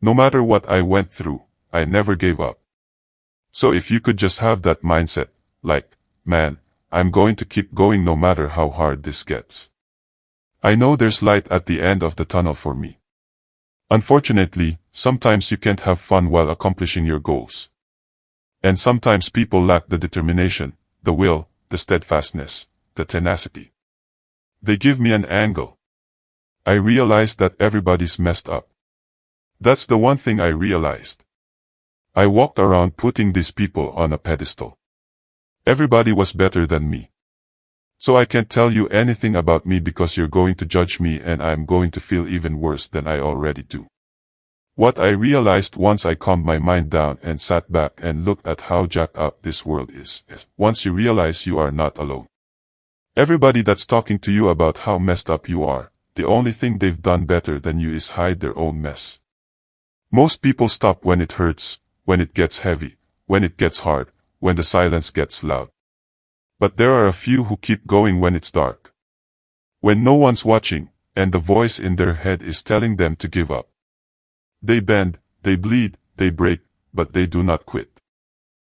No matter what I went through, I never gave up. So if you could just have that mindset, like, man, I'm going to keep going no matter how hard this gets. I know there's light at the end of the tunnel for me. Unfortunately, sometimes you can't have fun while accomplishing your goals. And sometimes people lack the determination, the will, the steadfastness, the tenacity. They give me an angle. I realized that everybody's messed up. That's the one thing I realized. I walked around putting these people on a pedestal. Everybody was better than me. So I can't tell you anything about me because you're going to judge me and I'm going to feel even worse than I already do. What I realized once I calmed my mind down and sat back and looked at how jacked up this world is, once you realize you are not alone. Everybody that's talking to you about how messed up you are, the only thing they've done better than you is hide their own mess. Most people stop when it hurts, when it gets heavy, when it gets hard, when the silence gets loud. But there are a few who keep going when it's dark. When no one's watching, and the voice in their head is telling them to give up. They bend, they bleed, they break, but they do not quit.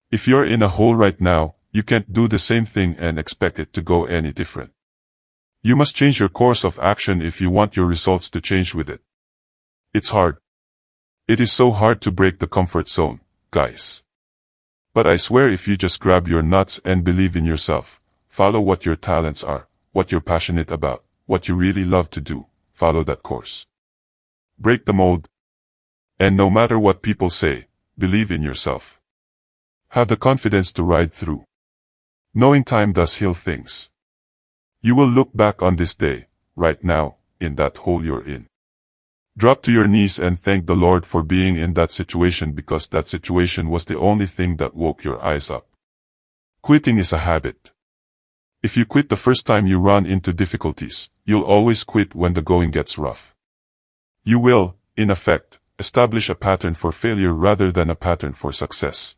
If you're in a hole right now, you can't do the same thing and expect it to go any different. You must change your course of action if you want your results to change with it. It's hard. It is so hard to break the comfort zone, guys. But I swear if you just grab your nuts and believe in yourself, follow what your talents are, what you're passionate about, what you really love to do, follow that course. Break the mold. And no matter what people say, believe in yourself. Have the confidence to ride through. Knowing time does heal things. You will look back on this day, right now, in that hole you're in. Drop to your knees and thank the Lord for being in that situation because that situation was the only thing that woke your eyes up. Quitting is a habit. If you quit the first time you run into difficulties, you'll always quit when the going gets rough. You will, in effect, establish a pattern for failure rather than a pattern for success.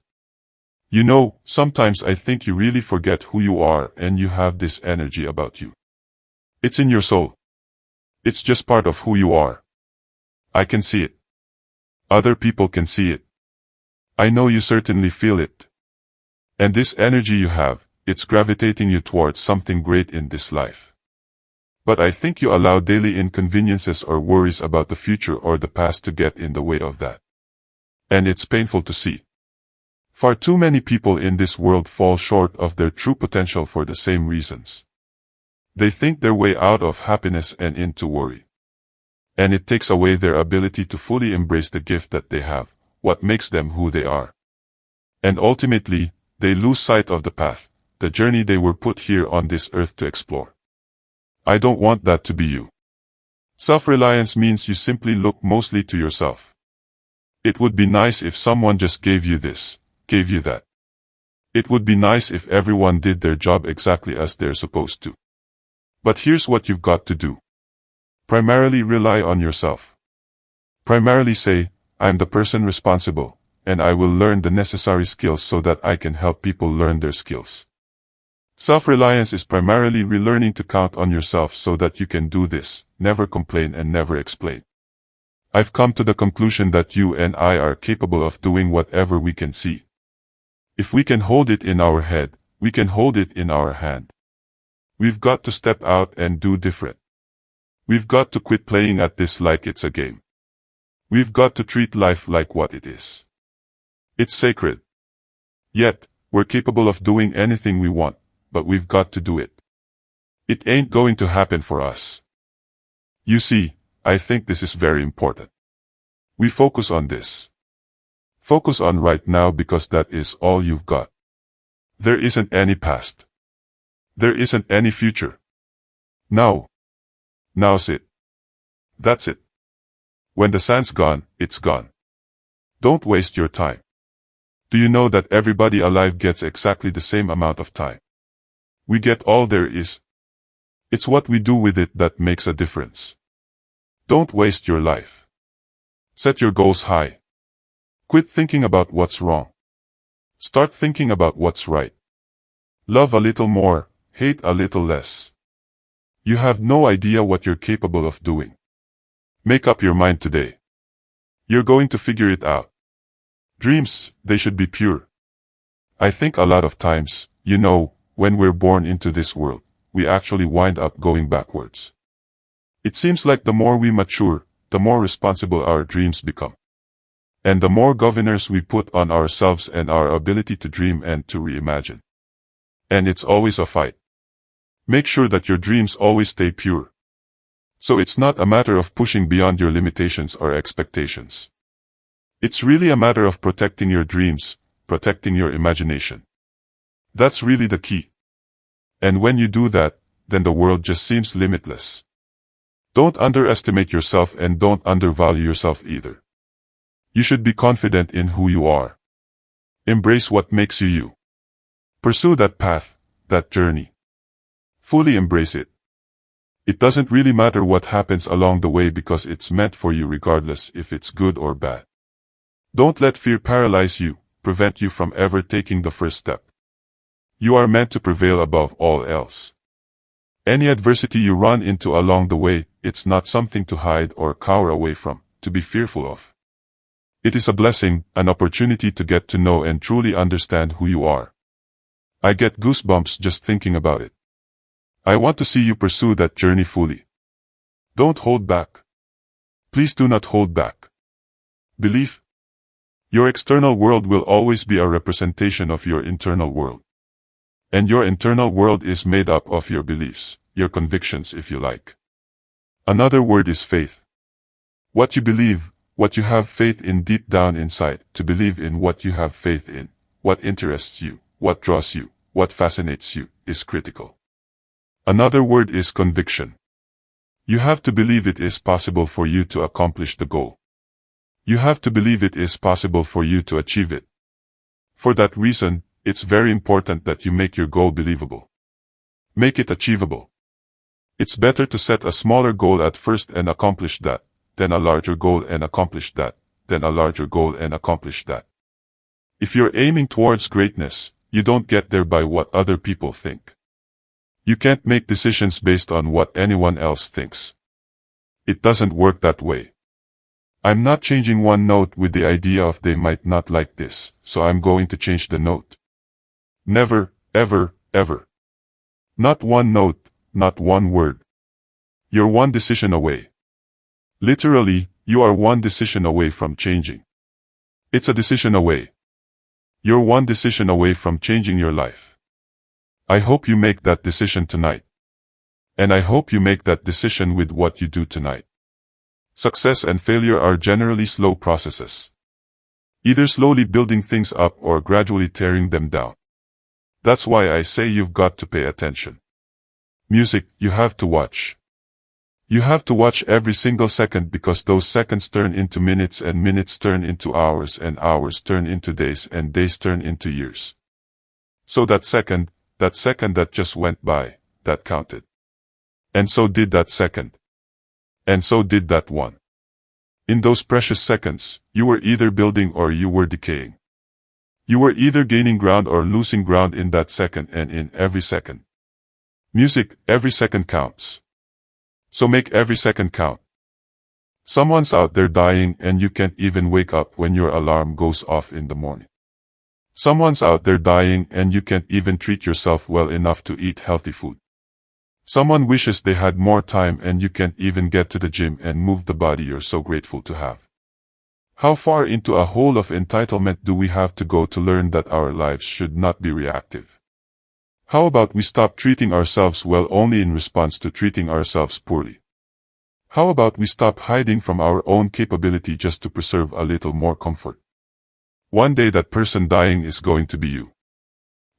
You know, sometimes I think you really forget who you are and you have this energy about you. It's in your soul. It's just part of who you are. I can see it. Other people can see it. I know you certainly feel it. And this energy you have, it's gravitating you towards something great in this life. But I think you allow daily inconveniences or worries about the future or the past to get in the way of that. And it's painful to see. Far too many people in this world fall short of their true potential for the same reasons. They think their way out of happiness and into worry. And it takes away their ability to fully embrace the gift that they have, what makes them who they are. And ultimately, they lose sight of the path, the journey they were put here on this earth to explore. I don't want that to be you. Self-reliance means you simply look mostly to yourself. It would be nice if someone just gave you this, gave you that. It would be nice if everyone did their job exactly as they're supposed to. But here's what you've got to do. Primarily rely on yourself. Primarily say, I'm the person responsible, and I will learn the necessary skills so that I can help people learn their skills. Self-reliance is primarily relearning to count on yourself so that you can do this, never complain and never explain. I've come to the conclusion that you and I are capable of doing whatever we can see. If we can hold it in our head, we can hold it in our hand. We've got to step out and do different. We've got to quit playing at this like it's a game. We've got to treat life like what it is. It's sacred. Yet, we're capable of doing anything we want, but we've got to do it. It ain't going to happen for us. You see, I think this is very important. We focus on this. Focus on right now because that is all you've got. There isn't any past. There isn't any future. Now. Now's it. That's it. When the sand's gone, it's gone. Don't waste your time. Do you know that everybody alive gets exactly the same amount of time? We get all there is. It's what we do with it that makes a difference. Don't waste your life. Set your goals high. Quit thinking about what's wrong. Start thinking about what's right. Love a little more, hate a little less. You have no idea what you're capable of doing. Make up your mind today. You're going to figure it out. Dreams, they should be pure. I think a lot of times, when we're born into this world, we actually wind up going backwards. It seems like the more we mature, the more responsible our dreams become. And the more governors we put on ourselves and our ability to dream and to reimagine. And it's always a fight. Make sure that your dreams always stay pure. So it's not a matter of pushing beyond your limitations or expectations. It's really a matter of protecting your dreams, protecting your imagination. That's really the key. And when you do that, then the world just seems limitless. Don't underestimate yourself and don't undervalue yourself either. You should be confident in who you are. Embrace what makes you you. Pursue that path, that journey. Fully embrace it. It doesn't really matter what happens along the way because it's meant for you regardless if it's good or bad. Don't let fear paralyze you, prevent you from ever taking the first step. You are meant to prevail above all else. Any adversity you run into along the way, it's not something to hide or cower away from, to be fearful of. It is a blessing, an opportunity to get to know and truly understand who you are. I get goosebumps just thinking about it. I want to see you pursue that journey fully. Don't hold back. Please do not hold back. Believe. Your external world will always be a representation of your internal world. And your internal world is made up of your beliefs, your convictions if you like. Another word is faith. What you believe, what you have faith in deep down inside, to believe in what you have faith in, what interests you, what draws you, what fascinates you, is critical. Another word is conviction. You have to believe it is possible for you to accomplish the goal. You have to believe it is possible for you to achieve it. For that reason, it's very important that you make your goal believable. Make it achievable. It's better to set a smaller goal at first and accomplish that, then a larger goal and accomplish that, then a larger goal and accomplish that. If you're aiming towards greatness, you don't get there by what other people think. You can't make decisions based on what anyone else thinks. It doesn't work that way. I'm not changing one note with the idea of they might not like this, so I'm going to change the note. Never, ever, ever. Not one note, not one word. You're one decision away. Literally, you are one decision away from changing. It's a decision away. You're one decision away from changing your life. I hope you make that decision tonight. And I hope you make that decision with what you do tonight. Success and failure are generally slow processes. Either slowly building things up or gradually tearing them down. That's why I say you've got to pay attention. Music, you have to watch. You have to watch every single second because those seconds turn into minutes and minutes turn into hours and hours turn into days and days turn into years. So that second that just went by, that counted. And so did that second. And so did that one. In those precious seconds, you were either building or you were decaying. You were either gaining ground or losing ground in that second and in every second. Music, every second counts. So make every second count. Someone's out there dying and you can't even wake up when your alarm goes off in the morning. Someone's out there dying and you can't even treat yourself well enough to eat healthy food. Someone wishes they had more time and you can't even get to the gym and move the body you're so grateful to have. How far into a hole of entitlement do we have to go to learn that our lives should not be reactive? How about we stop treating ourselves well only in response to treating ourselves poorly? How about we stop hiding from our own capability just to preserve a little more comfort? One day that person dying is going to be you.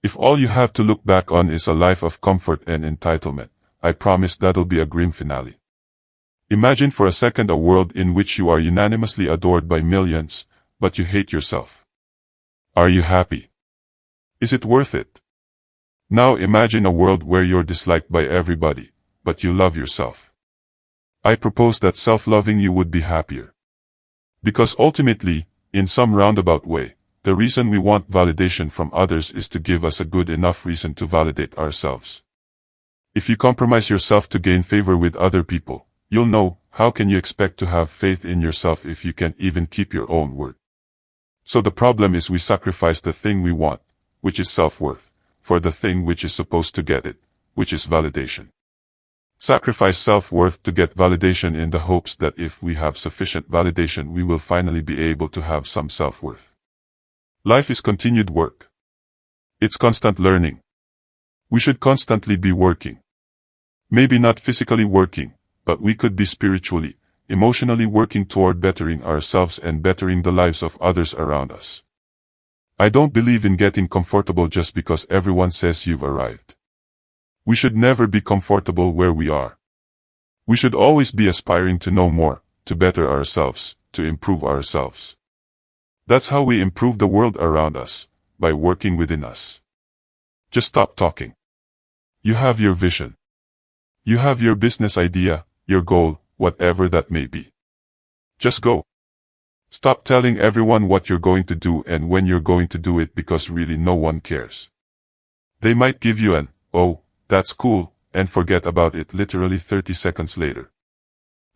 If all you have to look back on is a life of comfort and entitlement, I promise that'll be a grim finale. Imagine for a second a world in which you are unanimously adored by millions, but you hate yourself. Are you happy? Is it worth it? Now imagine a world where you're disliked by everybody, but you love yourself. I propose that self-loving you would be happier. Because ultimately, in some roundabout way, the reason we want validation from others is to give us a good enough reason to validate ourselves. If you compromise yourself to gain favor with other people, you'll know, how can you expect to have faith in yourself if you can't even keep your own word? So the problem is we sacrifice the thing we want, which is self-worth, for the thing which is supposed to get it, which is validation. Sacrifice self-worth to get validation in the hopes that if we have sufficient validation we will finally be able to have some self-worth. Life is continued work. It's constant learning. We should constantly be working. Maybe not physically working, but we could be spiritually, emotionally working toward bettering ourselves and bettering the lives of others around us. I don't believe in getting comfortable just because everyone says you've arrived. We should never be comfortable where we are. We should always be aspiring to know more, to better ourselves, to improve ourselves. That's how we improve the world around us, by working within us. Just stop talking. You have your vision. You have your business idea, your goal, whatever that may be. Just go. Stop telling everyone what you're going to do and when you're going to do it because really no one cares. They might give you an, "Oh, that's cool," and forget about it literally 30 seconds later.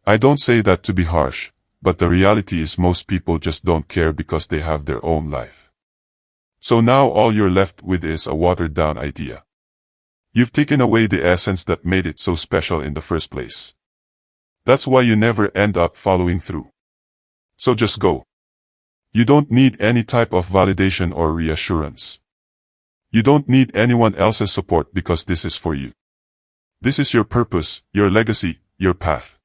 I don't say that to be harsh, but the reality is most people just don't care because they have their own life. So now all you're left with is a watered-down idea. You've taken away the essence that made it so special in the first place. That's why you never end up following through. So just go. You don't need any type of validation or reassurance. You don't need anyone else's support because this is for you. This is your purpose, your legacy, your path.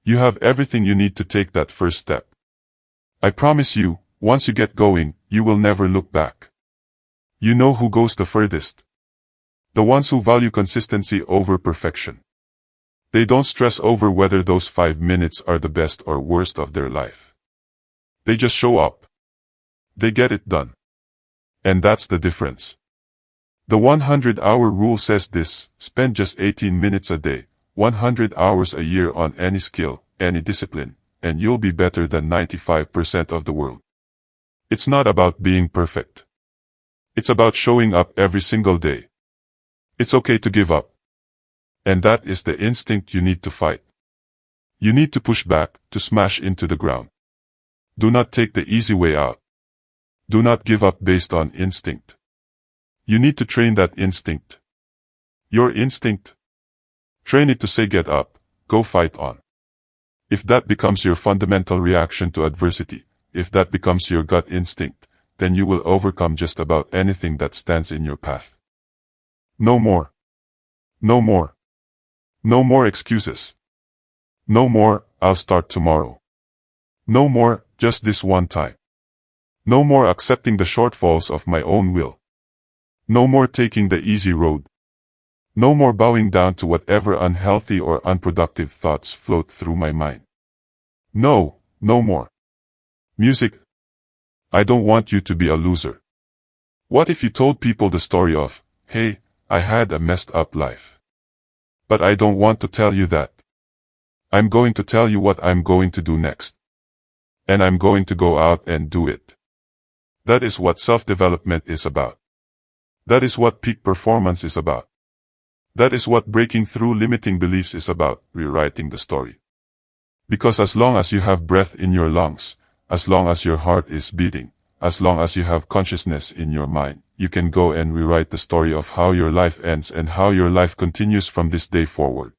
You have everything you need to take that first step. I promise you, once you get going, you will never look back. You know who goes the furthest? The ones who value consistency over perfection. They don't stress over whether those 5 minutes are the best or worst of their life. They just show up. They get it done. And that's the difference. The 100-hour rule says this: spend just 18 minutes a day, 100 hours a year on any skill, any discipline, and you'll be better than 95% of the world. It's not about being perfect. It's about showing up every single day. It's okay to give up. And that is the instinct you need to fight. You need to push back, to smash into the ground. Do not take the easy way out. Do not give up based on instinct. You need to train that instinct. Your instinct. Train it to say get up, go fight on. If that becomes your fundamental reaction to adversity, if that becomes your gut instinct, then you will overcome just about anything that stands in your path. No more. No more. No more excuses. No more, "I'll start tomorrow." No more, "just this one time." No more accepting the shortfalls of my own will. No more taking the easy road. No more bowing down to whatever unhealthy or unproductive thoughts float through my mind. No, no more. Music. I don't want you to be a loser. What if you told people the story of, "Hey, I had a messed up life. But I don't want to tell you that. I'm going to tell you what I'm going to do next. And I'm going to go out and do it." That is what self-development is about. That is what peak performance is about. That is what breaking through limiting beliefs is about, rewriting the story. Because as long as you have breath in your lungs, as long as your heart is beating, as long as you have consciousness in your mind, you can go and rewrite the story of how your life ends and how your life continues from this day forward.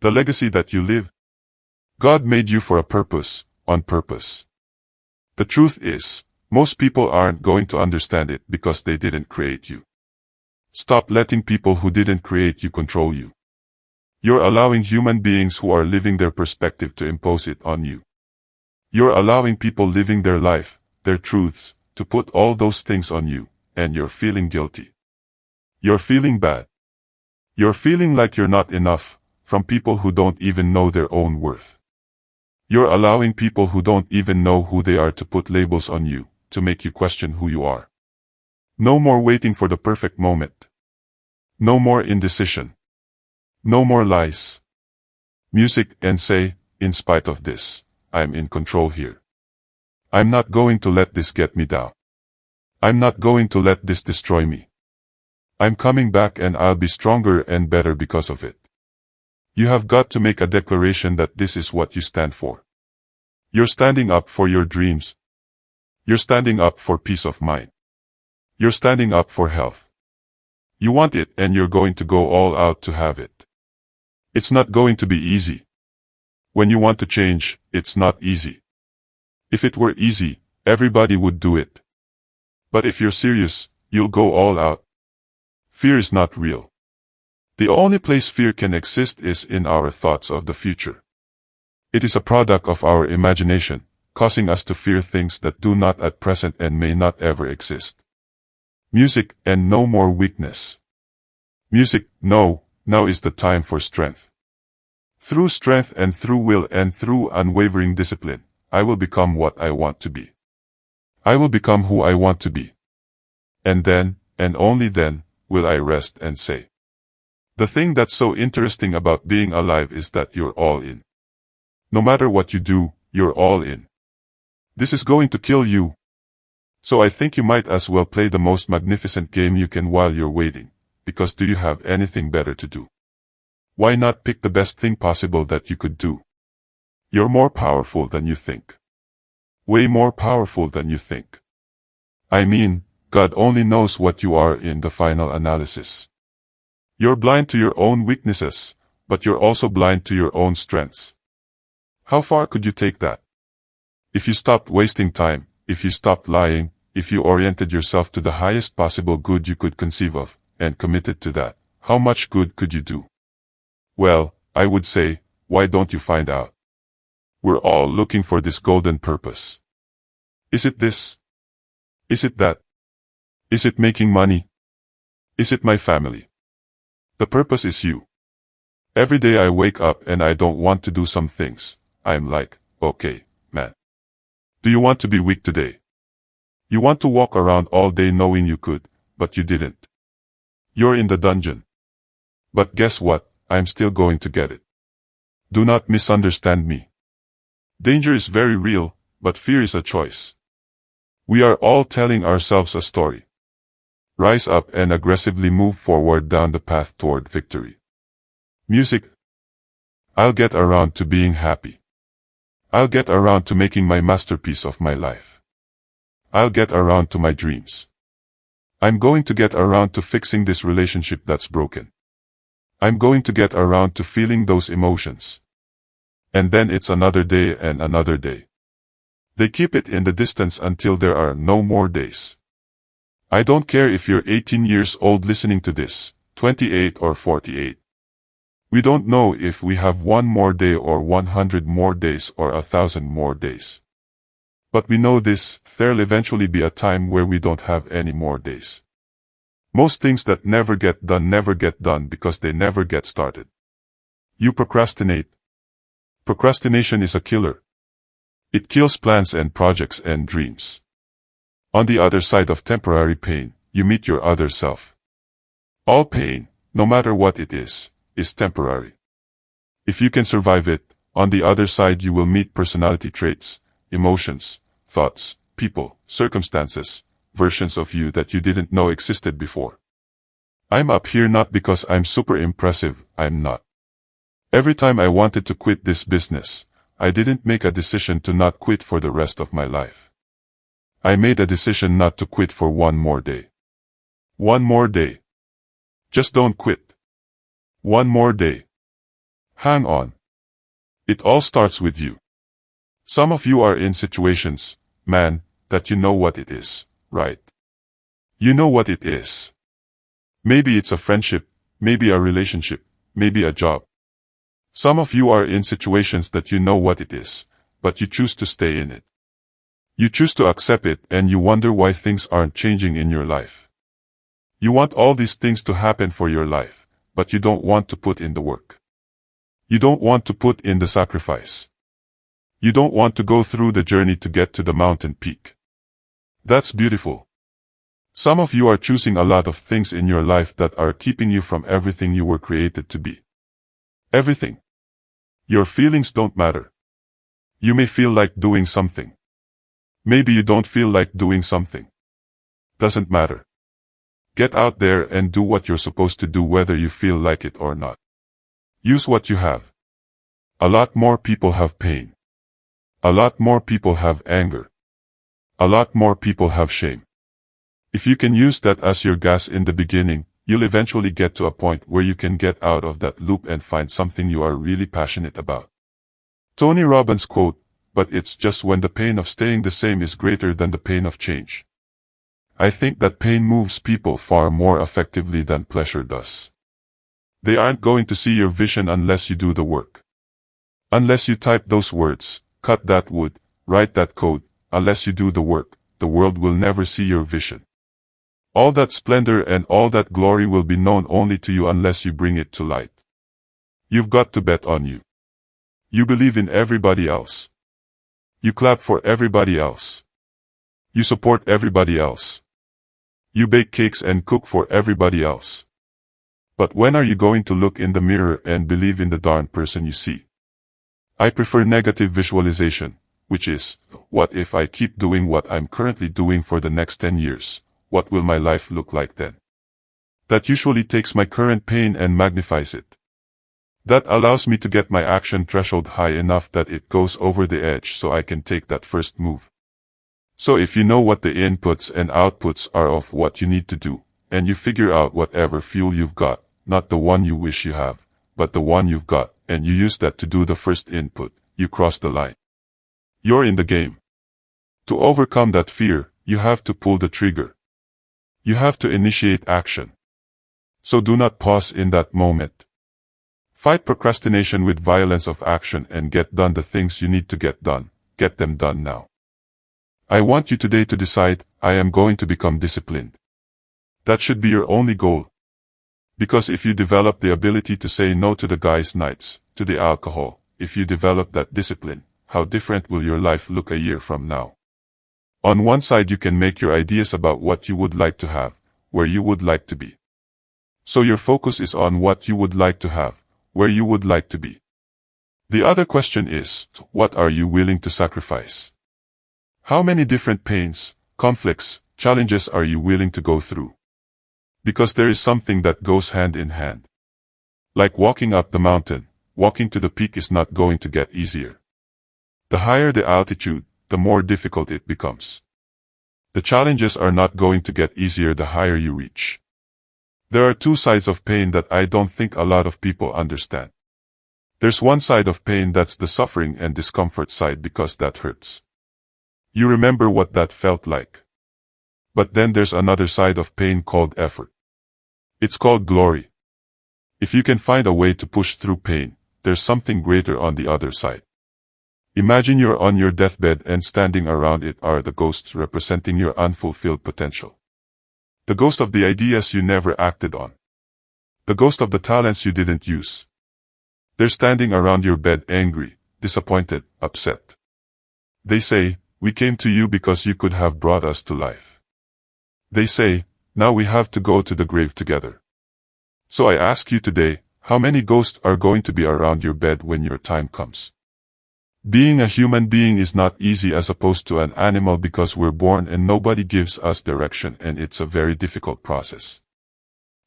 The legacy that you live. God made you for a purpose, on purpose. The truth is, most people aren't going to understand it because they didn't create you. Stop letting people who didn't create you control you. You're allowing human beings who are living their perspective to impose it on you. You're allowing people living their life, their truths, to put all those things on you, and you're feeling guilty. You're feeling bad. You're feeling like you're not enough, from people who don't even know their own worth. You're allowing people who don't even know who they are to put labels on you, to make you question who you are. No more waiting for the perfect moment. No more indecision. No more lies. Music, and say, in spite of this, I'm in control here. I'm not going to let this get me down. I'm not going to let this destroy me. I'm coming back and I'll be stronger and better because of it. You have got to make a declaration that this is what you stand for. You're standing up for your dreams. You're standing up for peace of mind. You're standing up for health. You want it and you're going to go all out to have it. It's not going to be easy. When you want to change, it's not easy. If it were easy, everybody would do it. But if you're serious, you'll go all out. Fear is not real. The only place fear can exist is in our thoughts of the future. It is a product of our imagination, causing us to fear things that do not at present and may not ever exist. Music and no more weakness. Music, no, now is the time for strength. Through strength and through will and through unwavering discipline, I will become what I want to be. I will become who I want to be. And then, and only then, will I rest and say. The thing that's so interesting about being alive is that you're all in. No matter what you do, you're all in. This is going to kill you. So I think you might as well play the most magnificent game you can while you're waiting, because do you have anything better to do? Why not pick the best thing possible that you could do? You're more powerful than you think. Way more powerful than you think. I mean, God only knows what you are in the final analysis. You're blind to your own weaknesses, but you're also blind to your own strengths. How far could you take that? If you stopped wasting time, if you stopped lying, if you oriented yourself to the highest possible good you could conceive of, and committed to that, how much good could you do? Well, I would say, why don't you find out? We're all looking for this golden purpose. Is it this? Is it that? Is it making money? Is it my family? The purpose is you. Every day I wake up and I don't want to do some things. I'm like, okay, man. Do you want to be weak today? You want to walk around all day knowing you could, but you didn't. You're in the dungeon. But guess what? I'm still going to get it. Do not misunderstand me. Danger is very real, but fear is a choice. We are all telling ourselves a story. Rise up and aggressively move forward down the path toward victory. Music. I'll get around to being happy. I'll get around to making my masterpiece of my life. I'll get around to my dreams. I'm going to get around to fixing this relationship that's broken. I'm going to get around to feeling those emotions. And then it's another day and another day. They keep it in the distance until there are no more days. I don't care if you're 18 years old listening to this, 28 or 48. We don't know if we have one more day or 100 more days or 1,000 more days. But we know this, there'll eventually be a time where we don't have any more days. Most things that never get done because they never get started. You procrastinate. Procrastination is a killer. It kills plans and projects and dreams. On the other side of temporary pain, you meet your other self. All pain, no matter what it is temporary. If you can survive it, on the other side you will meet personality traits, emotions, thoughts, people, circumstances, versions of you that you didn't know existed before. I'm up here not because I'm super impressive, I'm not. Every time I wanted to quit this business, I didn't make a decision to not quit for the rest of my life. I made a decision not to quit for one more day. One more day. Just don't quit. One more day. Hang on. It all starts with you. Some of you are in situations, man, that you know what it is, right? You know what it is. Maybe it's a friendship, maybe a relationship, maybe a job. Some of you are in situations that you know what it is, but you choose to stay in it. You choose to accept it and you wonder why things aren't changing in your life. You want all these things to happen for your life, but you don't want to put in the work. You don't want to put in the sacrifice. You don't want to go through the journey to get to the mountain peak. That's beautiful. Some of you are choosing a lot of things in your life that are keeping you from everything you were created to be. Everything. Your feelings don't matter. You may feel like doing something. Maybe you don't feel like doing something. Doesn't matter. Get out there and do what you're supposed to do whether you feel like it or not. Use what you have. A lot more people have pain. A lot more people have anger. A lot more people have shame. If you can use that as your gas in the beginning, you'll eventually get to a point where you can get out of that loop and find something you are really passionate about. Tony Robbins quote, "But it's just when the pain of staying the same is greater than the pain of change." I think that pain moves people far more effectively than pleasure does. They aren't going to see your vision unless you do the work. Unless you type those words, cut that wood, write that code, unless you do the work, the world will never see your vision. All that splendor and all that glory will be known only to you unless you bring it to light. You've got to bet on you. You believe in everybody else. You clap for everybody else. You support everybody else. You bake cakes and cook for everybody else. But when are you going to look in the mirror and believe in the darn person you see? I prefer negative visualization, which is, what if I keep doing what I'm currently doing for the next 10 years? What will my life look like then? That usually takes my current pain and magnifies it. That allows me to get my action threshold high enough that it goes over the edge so I can take that first move. So if you know what the inputs and outputs are of what you need to do, and you figure out whatever fuel you've got, not the one you wish you have, but the one you've got, and you use that to do the first input, you cross the line. You're in the game. To overcome that fear, you have to pull the trigger. You have to initiate action. So do not pause in that moment. Fight procrastination with violence of action and get done the things you need to get done. Get them done now. I want you today to decide, I am going to become disciplined. That should be your only goal. Because if you develop the ability to say no to the guys' nights, to the alcohol, if you develop that discipline, how different will your life look a year from now? On one side you can make your ideas about what you would like to have, where you would like to be. So your focus is on what you would like to have, where you would like to be. The other question is, what are you willing to sacrifice? How many different pains, conflicts, challenges are you willing to go through? Because there is something that goes hand in hand. Like walking up the mountain, walking to the peak is not going to get easier. The higher the altitude, the more difficult it becomes. The challenges are not going to get easier the higher you reach. There are two sides of pain that I don't think a lot of people understand. There's one side of pain that's the suffering and discomfort side because that hurts. You remember what that felt like. But then there's another side of pain called effort. It's called glory. If you can find a way to push through pain, there's something greater on the other side. Imagine you're on your deathbed and standing around it are the ghosts representing your unfulfilled potential. The ghost of the ideas you never acted on. The ghost of the talents you didn't use. They're standing around your bed angry, disappointed, upset. They say, we came to you because you could have brought us to life. They say, now we have to go to the grave together. So I ask you today, how many ghosts are going to be around your bed when your time comes? Being a human being is not easy as opposed to an animal because we're born and nobody gives us direction and it's a very difficult process.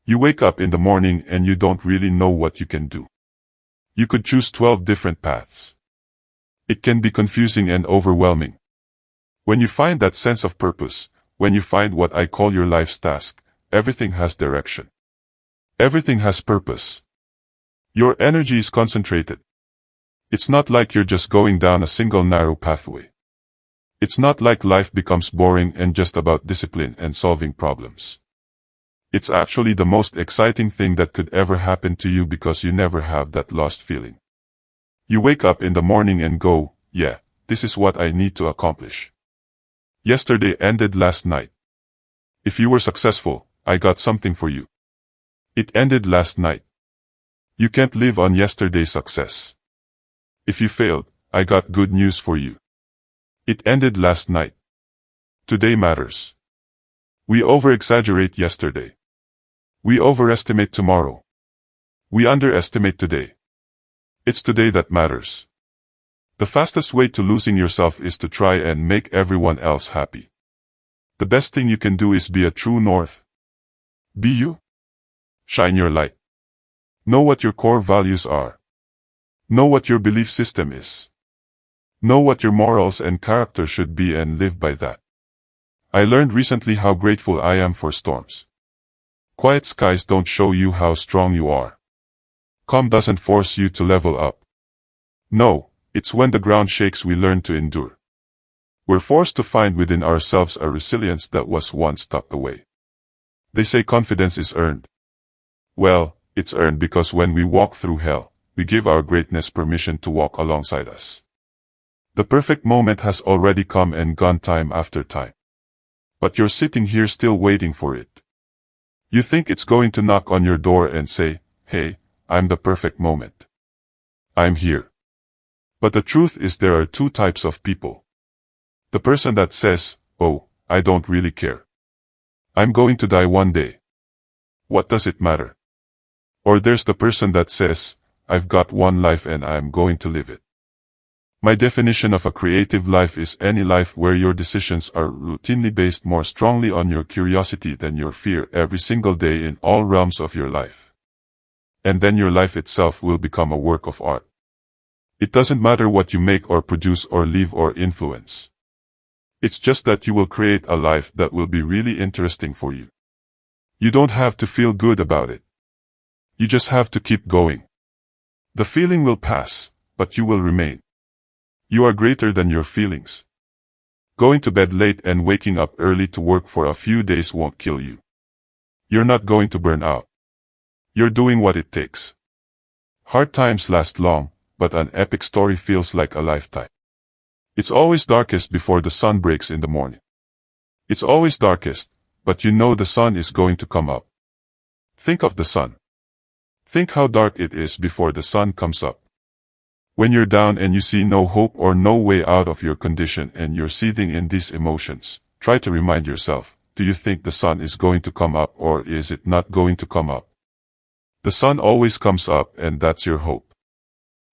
You wake up in the morning and you don't really know what you can do. You could choose 12 different paths. It can be confusing and overwhelming. When you find that sense of purpose, when you find what I call your life's task, everything has direction. Everything has purpose. Your energy is concentrated. It's not like you're just going down a single narrow pathway. It's not like life becomes boring and just about discipline and solving problems. It's actually the most exciting thing that could ever happen to you because you never have that lost feeling. You wake up in the morning and go, yeah, this is what I need to accomplish. Yesterday ended last night. If you were successful, I got something for you. It ended last night. You can't live on yesterday's success. If you failed, I got good news for you. It ended last night. Today matters. We over-exaggerate yesterday. We overestimate tomorrow. We underestimate today. It's today that matters. The fastest way to losing yourself is to try and make everyone else happy. The best thing you can do is be a true north. Be you. Shine your light. Know what your core values are. Know what your belief system is. Know what your morals and character should be and live by that. I learned recently how grateful I am for storms. Quiet skies don't show you how strong you are. Calm doesn't force you to level up. No, it's when the ground shakes we learn to endure. We're forced to find within ourselves a resilience that was once tucked away. They say confidence is earned. Well, it's earned because when we walk through hell, we give our greatness permission to walk alongside us. The perfect moment has already come and gone time after time. But you're sitting here still waiting for it. You think it's going to knock on your door and say, "Hey, I'm the perfect moment. I'm here." But the truth is there are two types of people. The person that says, "Oh, I don't really care. I'm going to die one day. What does it matter?" Or there's the person that says, "I've got one life and I'm going to live it." My definition of a creative life is any life where your decisions are routinely based more strongly on your curiosity than your fear every single day in all realms of your life. And then your life itself will become a work of art. It doesn't matter what you make or produce or leave or influence. It's just that you will create a life that will be really interesting for you. You don't have to feel good about it. You just have to keep going. The feeling will pass, but you will remain. You are greater than your feelings. Going to bed late and waking up early to work for a few days won't kill you. You're not going to burn out. You're doing what it takes. Hard times last long, but an epic story feels like a lifetime. It's always darkest before the sun breaks in the morning. It's always darkest, but you know the sun is going to come up. Think of the sun. Think how dark it is before the sun comes up. When you're down and you see no hope or no way out of your condition and you're seething in these emotions, try to remind yourself, do you think the sun is going to come up or is it not going to come up? The sun always comes up and that's your hope.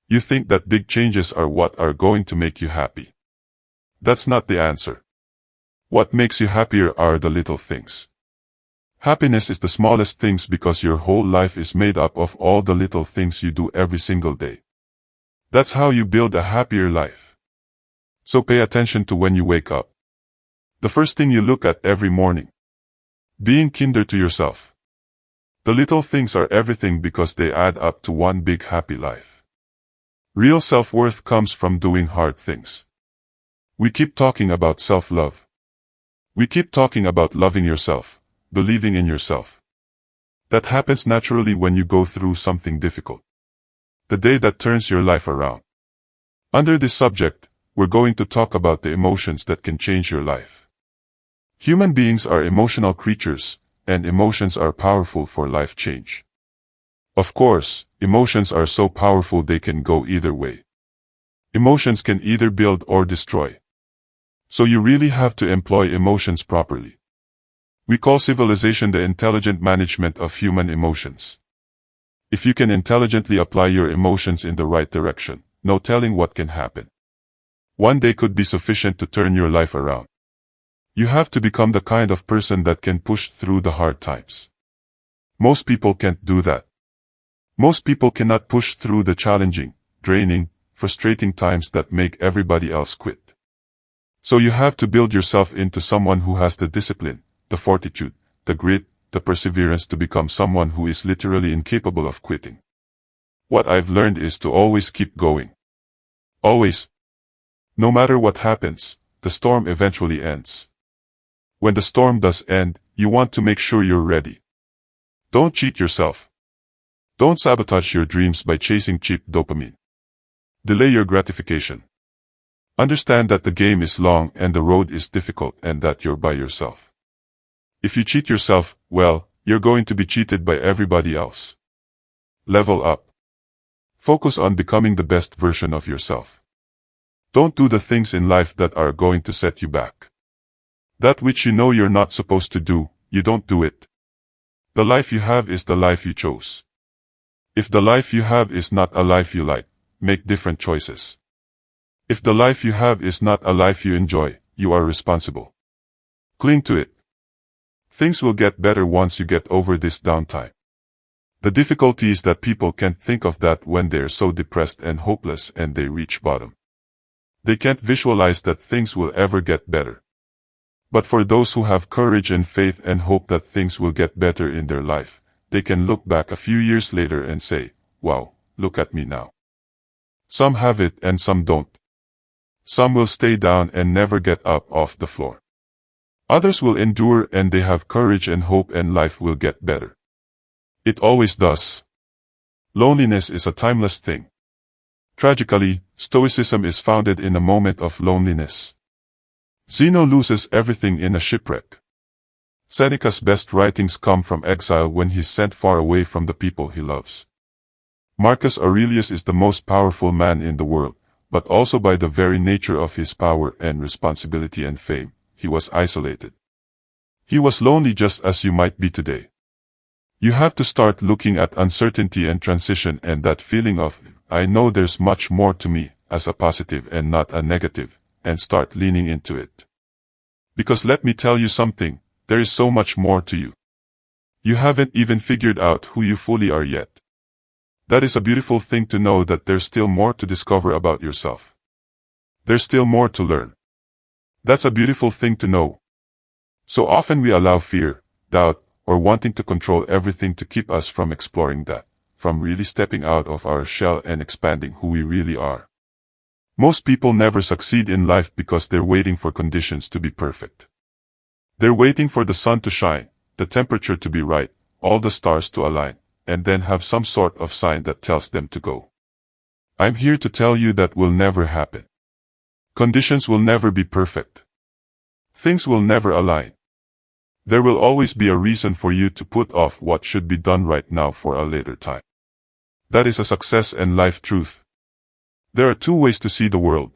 You think that big changes are what are going to make you happy. That's not the answer. What makes you happier are the little things. Happiness is the smallest things because your whole life is made up of all the little things you do every single day. That's how you build a happier life. So pay attention to when you wake up. The first thing you look at every morning. Being kinder to yourself. The little things are everything because they add up to one big happy life. Real self-worth comes from doing hard things. We keep talking about self-love. We keep talking about loving yourself, believing in yourself. That happens naturally when you go through something difficult. The day that turns your life around. Under this subject, we're going to talk about the emotions that can change your life. Human beings are emotional creatures, and emotions are powerful for life change. Of course, emotions are so powerful they can go either way. Emotions can either build or destroy. So you really have to employ emotions properly. We call civilization the intelligent management of human emotions. If you can intelligently apply your emotions in the right direction, no telling what can happen. One day could be sufficient to turn your life around. You have to become the kind of person that can push through the hard times. Most people can't do that. Most people cannot push through the challenging, draining, frustrating times that make everybody else quit. So you have to build yourself into someone who has the discipline, the fortitude, the grit, the perseverance to become someone who is literally incapable of quitting. What I've learned is to always keep going. Always. No matter what happens, the storm eventually ends. When the storm does end, you want to make sure you're ready. Don't cheat yourself. Don't sabotage your dreams by chasing cheap dopamine. Delay your gratification. Understand that the game is long and the road is difficult and that you're by yourself. If you cheat yourself, well, you're going to be cheated by everybody else. Level up. Focus on becoming the best version of yourself. Don't do the things in life that are going to set you back. That which you know you're not supposed to do, you don't do it. The life you have is the life you chose. If the life you have is not a life you like, make different choices. If the life you have is not a life you enjoy, you are responsible. Cling to it. Things will get better once you get over this downtime. The difficulty is that people can't think of that when they're so depressed and hopeless and they reach bottom. They can't visualize that things will ever get better. But for those who have courage and faith and hope that things will get better in their life, they can look back a few years later and say, wow, look at me now. Some have it and some don't. Some will stay down and never get up off the floor. Others will endure and they have courage and hope and life will get better. It always does. Loneliness is a timeless thing. Tragically, Stoicism is founded in a moment of loneliness. Zeno loses everything in a shipwreck. Seneca's best writings come from exile when he's sent far away from the people he loves. Marcus Aurelius is the most powerful man in the world, but also by the very nature of his power and responsibility and fame, he was isolated. He was lonely just as you might be today. You have to start looking at uncertainty and transition and that feeling of, I know there's much more to me, as a positive and not a negative, and start leaning into it. Because let me tell you something, there is so much more to you. You haven't even figured out who you fully are yet. That is a beautiful thing to know that there's still more to discover about yourself. There's still more to learn. That's a beautiful thing to know. So often we allow fear, doubt, or wanting to control everything to keep us from exploring that, from really stepping out of our shell and expanding who we really are. Most people never succeed in life because they're waiting for conditions to be perfect. They're waiting for the sun to shine, the temperature to be right, all the stars to align, and then have some sort of sign that tells them to go. I'm here to tell you that will never happen. Conditions will never be perfect. Things will never align. There will always be a reason for you to put off what should be done right now for a later time. That is a success and life truth. There are two ways to see the world.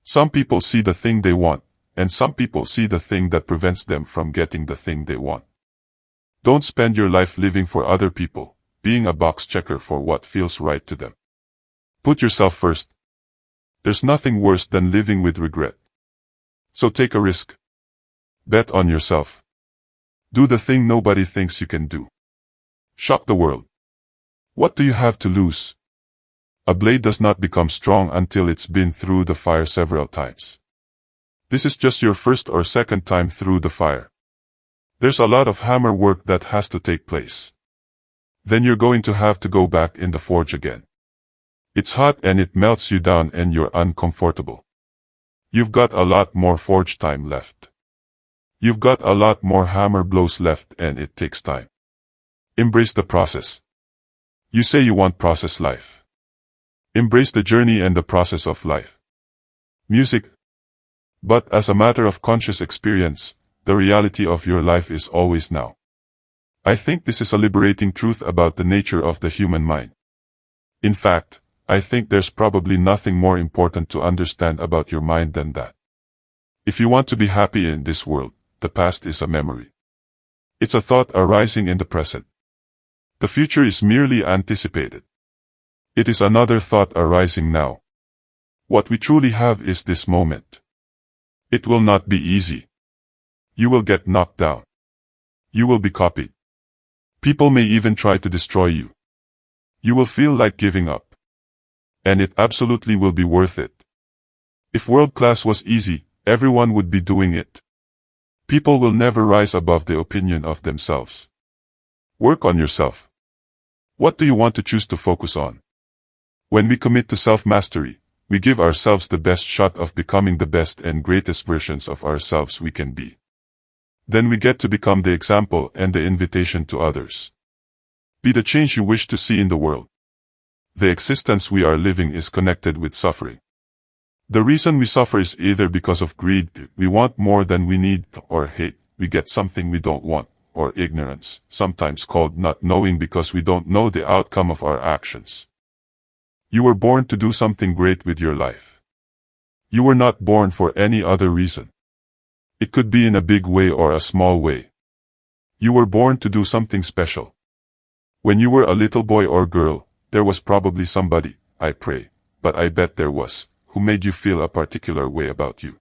Some people see the thing they want, and some people see the thing that prevents them from getting the thing they want. Don't spend your life living for other people, being a box checker for what feels right to them. Put yourself first. There's nothing worse than living with regret. So take a risk. Bet on yourself. Do the thing nobody thinks you can do. Shock the world. What do you have to lose? A blade does not become strong until it's been through the fire several times. This is just your first or second time through the fire. There's a lot of hammer work that has to take place. Then you're going to have to go back in the forge again. It's hot and it melts you down and you're uncomfortable. You've got a lot more forge time left. You've got a lot more hammer blows left and it takes time. Embrace the process. You say you want process life. Embrace the journey and the process of life. Music. But as a matter of conscious experience, the reality of your life is always now. I think this is a liberating truth about the nature of the human mind. In fact, I think there's probably nothing more important to understand about your mind than that. If you want to be happy in this world, the past is a memory. It's a thought arising in the present. The future is merely anticipated. It is another thought arising now. What we truly have is this moment. It will not be easy. You will get knocked down. You will be copied. People may even try to destroy you. You will feel like giving up. And it absolutely will be worth it. If world class was easy, everyone would be doing it. People will never rise above the opinion of themselves. Work on yourself. What do you want to choose to focus on? When we commit to self-mastery, we give ourselves the best shot of becoming the best and greatest versions of ourselves we can be. Then we get to become the example and the invitation to others. Be the change you wish to see in the world. The existence we are living is connected with suffering. The reason we suffer is either because of greed, we want more than we need, or hate, we get something we don't want, or ignorance, sometimes called not knowing because we don't know the outcome of our actions. You were born to do something great with your life. You were not born for any other reason. It could be in a big way or a small way. You were born to do something special. When you were a little boy or girl, there was probably somebody, I pray, but I bet there was, who made you feel a particular way about you.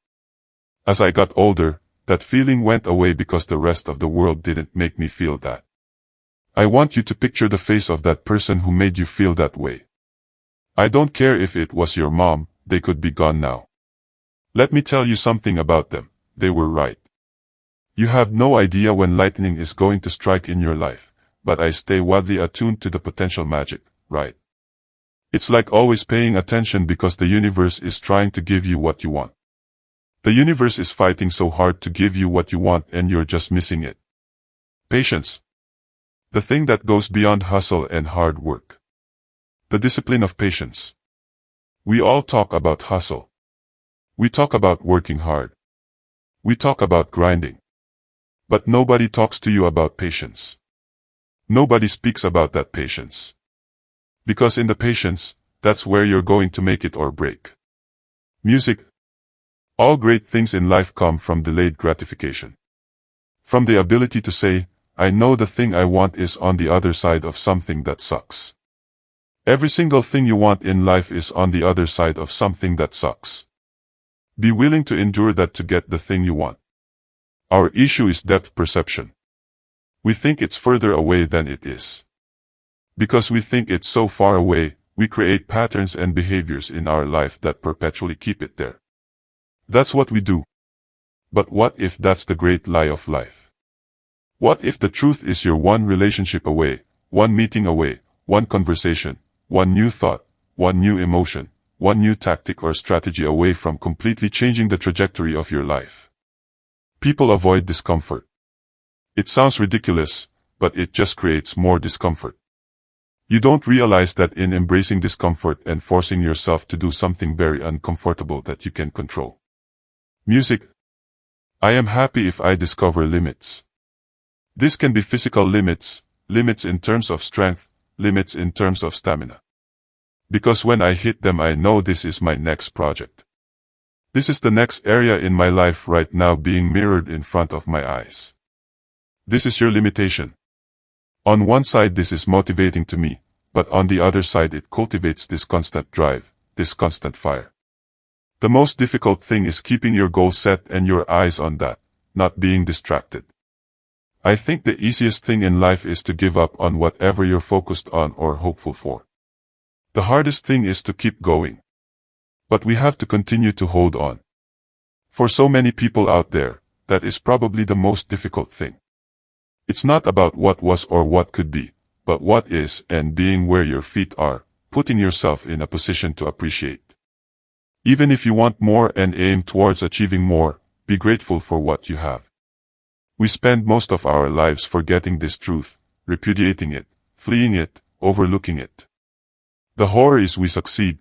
As I got older, that feeling went away because the rest of the world didn't make me feel that. I want you to picture the face of that person who made you feel that way. I don't care if it was your mom, they could be gone now. Let me tell you something about them, they were right. You have no idea when lightning is going to strike in your life, but I stay wildly attuned to the potential magic, right? It's like always paying attention because the universe is trying to give you what you want. The universe is fighting so hard to give you what you want and you're just missing it. Patience. The thing that goes beyond hustle and hard work. The discipline of patience. We all talk about hustle. We talk about working hard. We talk about grinding. But nobody talks to you about patience. Nobody speaks about that patience. Because in the patience, that's where you're going to make it or break. Music. All great things in life come from delayed gratification. From the ability to say, I know the thing I want is on the other side of something that sucks. Every single thing you want in life is on the other side of something that sucks. Be willing to endure that to get the thing you want. Our issue is depth perception. We think it's further away than it is. Because we think it's so far away, we create patterns and behaviors in our life that perpetually keep it there. That's what we do. But what if that's the great lie of life? What if the truth is you're one relationship away, one meeting away, one conversation, one new thought, one new emotion, one new tactic or strategy away from completely changing the trajectory of your life? People avoid discomfort. It sounds ridiculous, but it just creates more discomfort. You don't realize that in embracing discomfort and forcing yourself to do something very uncomfortable that you can control. Music. I am happy if I discover limits. This can be physical limits, limits in terms of strength, limits in terms of stamina. Because when I hit them I know this is my next project. This is the next area in my life right now being mirrored in front of my eyes. This is your limitation. On one side this is motivating to me, but on the other side it cultivates this constant drive, this constant fire. The most difficult thing is keeping your goal set and your eyes on that, not being distracted. I think the easiest thing in life is to give up on whatever you're focused on or hopeful for. The hardest thing is to keep going. But we have to continue to hold on. For so many people out there, that is probably the most difficult thing. It's not about what was or what could be, but what is and being where your feet are, putting yourself in a position to appreciate. Even if you want more and aim towards achieving more, be grateful for what you have. We spend most of our lives forgetting this truth, repudiating it, fleeing it, overlooking it. The horror is we succeed.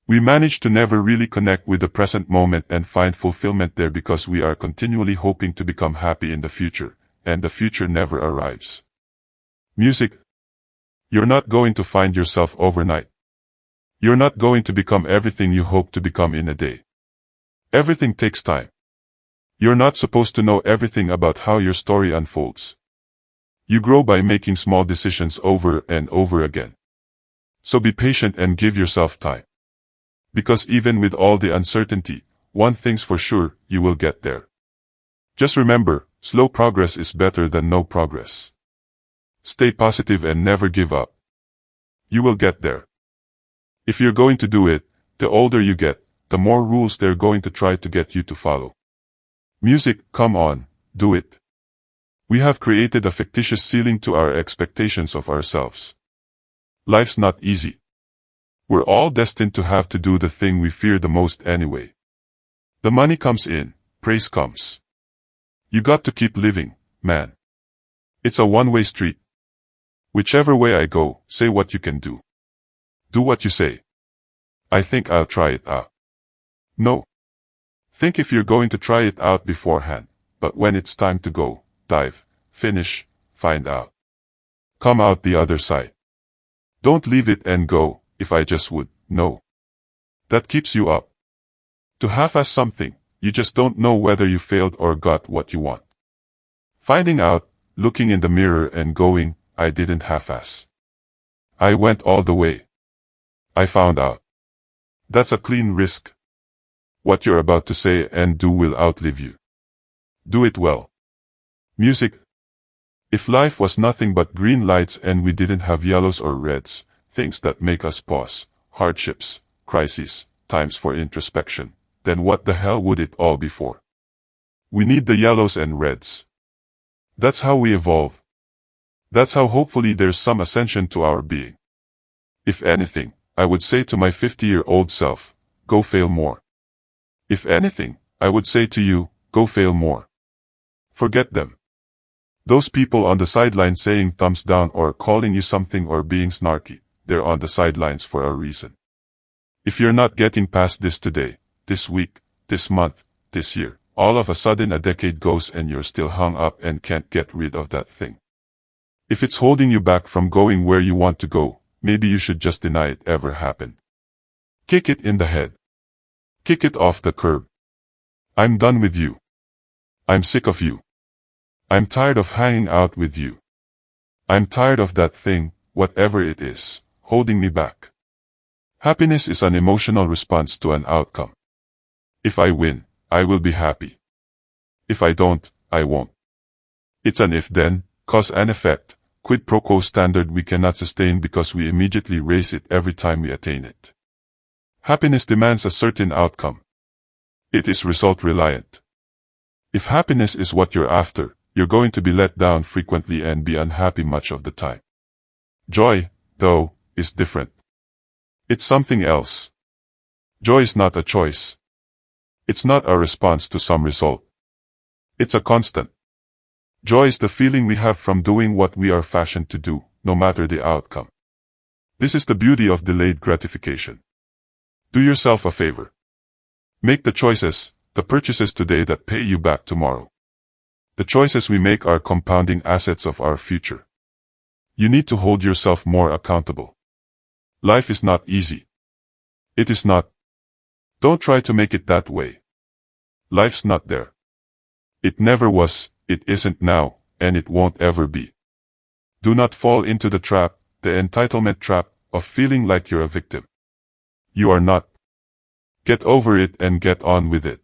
We manage to never really connect with the present moment and find fulfillment there because we are continually hoping to become happy in the future, and the future never arrives. Music. You're not going to find yourself overnight. You're not going to become everything you hope to become in a day. Everything takes time. You're not supposed to know everything about how your story unfolds. You grow by making small decisions over and over again. So be patient and give yourself time. Because even with all the uncertainty, one thing's for sure, you will get there. Just remember, slow progress is better than no progress. Stay positive and never give up. You will get there. If you're going to do it, the older you get, the more rules they're going to try to get you to follow. Music, come on, do it. We have created a fictitious ceiling to our expectations of ourselves. Life's not easy. We're all destined to have to do the thing we fear the most anyway. The money comes in, praise comes. You got to keep living, man. It's a one-way street. Whichever way I go, say what you can do. Do what you say. I think I'll try it out. No. Think if you're going to try it out beforehand, but when it's time to go, dive, finish, find out. Come out the other side. Don't leave it and go, if I just would, no. That keeps you up. To half-ass something, you just don't know whether you failed or got what you want. Finding out, looking in the mirror and going, I didn't half-ass. I went all the way. I found out. That's a clean risk. What you're about to say and do will outlive you. Do it well. Music. If life was nothing but green lights and we didn't have yellows or reds, things that make us pause, hardships, crises, times for introspection, then what the hell would it all be for? We need the yellows and reds. That's how we evolve. That's how hopefully there's some ascension to our being. If anything, I would say to my 50-year-old self, go fail more. If anything, I would say to you, go fail more. Forget them. Those people on the sidelines saying thumbs down or calling you something or being snarky, they're on the sidelines for a reason. If you're not getting past this today, this week, this month, this year, all of a sudden a decade goes and you're still hung up and can't get rid of that thing. If it's holding you back from going where you want to go, maybe you should just deny it ever happened. Kick it in the head. Kick it off the curb. I'm done with you. I'm sick of you. I'm tired of hanging out with you. I'm tired of that thing, whatever it is, holding me back. Happiness is an emotional response to an outcome. If I win, I will be happy. If I don't, I won't. It's an if-then, cause and effect, quid pro quo standard we cannot sustain because we immediately raise it every time we attain it. Happiness demands a certain outcome. It is result reliant. If happiness is what you're after, you're going to be let down frequently and be unhappy much of the time. Joy, though, is different. It's something else. Joy is not a choice. It's not a response to some result. It's a constant. Joy is the feeling we have from doing what we are fashioned to do, no matter the outcome. This is the beauty of delayed gratification. Do yourself a favor. Make the choices, the purchases today that pay you back tomorrow. The choices we make are compounding assets of our future. You need to hold yourself more accountable. Life is not easy. It is not. Don't try to make it that way. Life's not there. It never was, it isn't now, and it won't ever be. Do not fall into the trap, the entitlement trap, of feeling like you're a victim. You are not. Get over it and get on with it.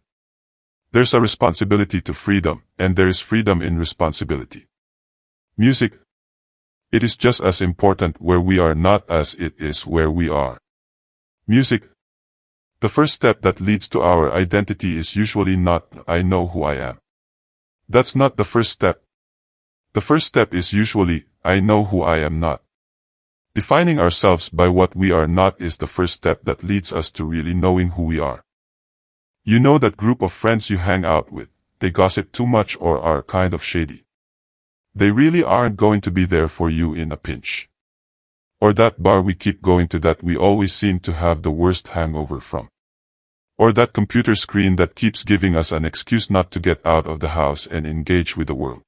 There's a responsibility to freedom, and there is freedom in responsibility. Music. It is just as important where we are not as it is where we are. Music. The first step that leads to our identity is usually not, I know who I am. That's not the first step. The first step is usually, I know who I am not. Defining ourselves by what we are not is the first step that leads us to really knowing who we are. You know that group of friends you hang out with, they gossip too much or are kind of shady. They really aren't going to be there for you in a pinch. Or that bar we keep going to that we always seem to have the worst hangover from. Or that computer screen that keeps giving us an excuse not to get out of the house and engage with the world.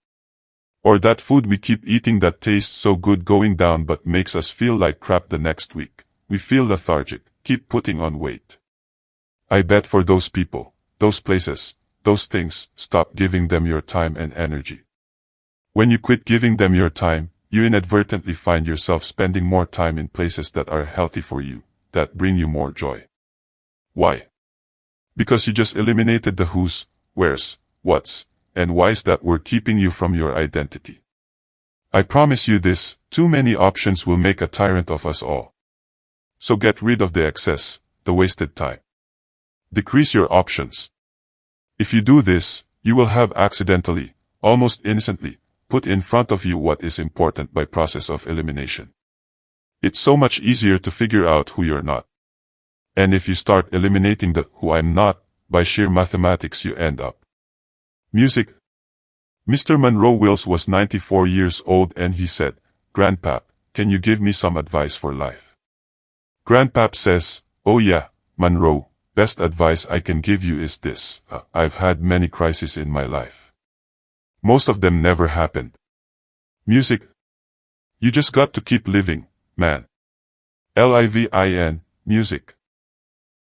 Or that food we keep eating that tastes so good going down but makes us feel like crap the next week. We feel lethargic, keep putting on weight. I bet for those people, those places, those things, stop giving them your time and energy. When you quit giving them your time, you inadvertently find yourself spending more time in places that are healthy for you, that bring you more joy. Why? Because you just eliminated the who's, where's, what's, and why's that were keeping you from your identity. I promise you this, too many options will make a tyrant of us all. So get rid of the excess, the wasted time. Decrease your options. If you do this, you will have accidentally, almost innocently, put in front of you what is important by process of elimination. It's so much easier to figure out who you're not. And if you start eliminating the who I'm not, by sheer mathematics you end up. Music. Mr. Monroe Wills was 94 years old and he said, "Grandpap, can you give me some advice for life?" Grandpap says, "Oh yeah, Monroe, best advice I can give you is this. I've had many crises in my life. Most of them never happened. Music. You just got to keep living, man. LIVIN, music."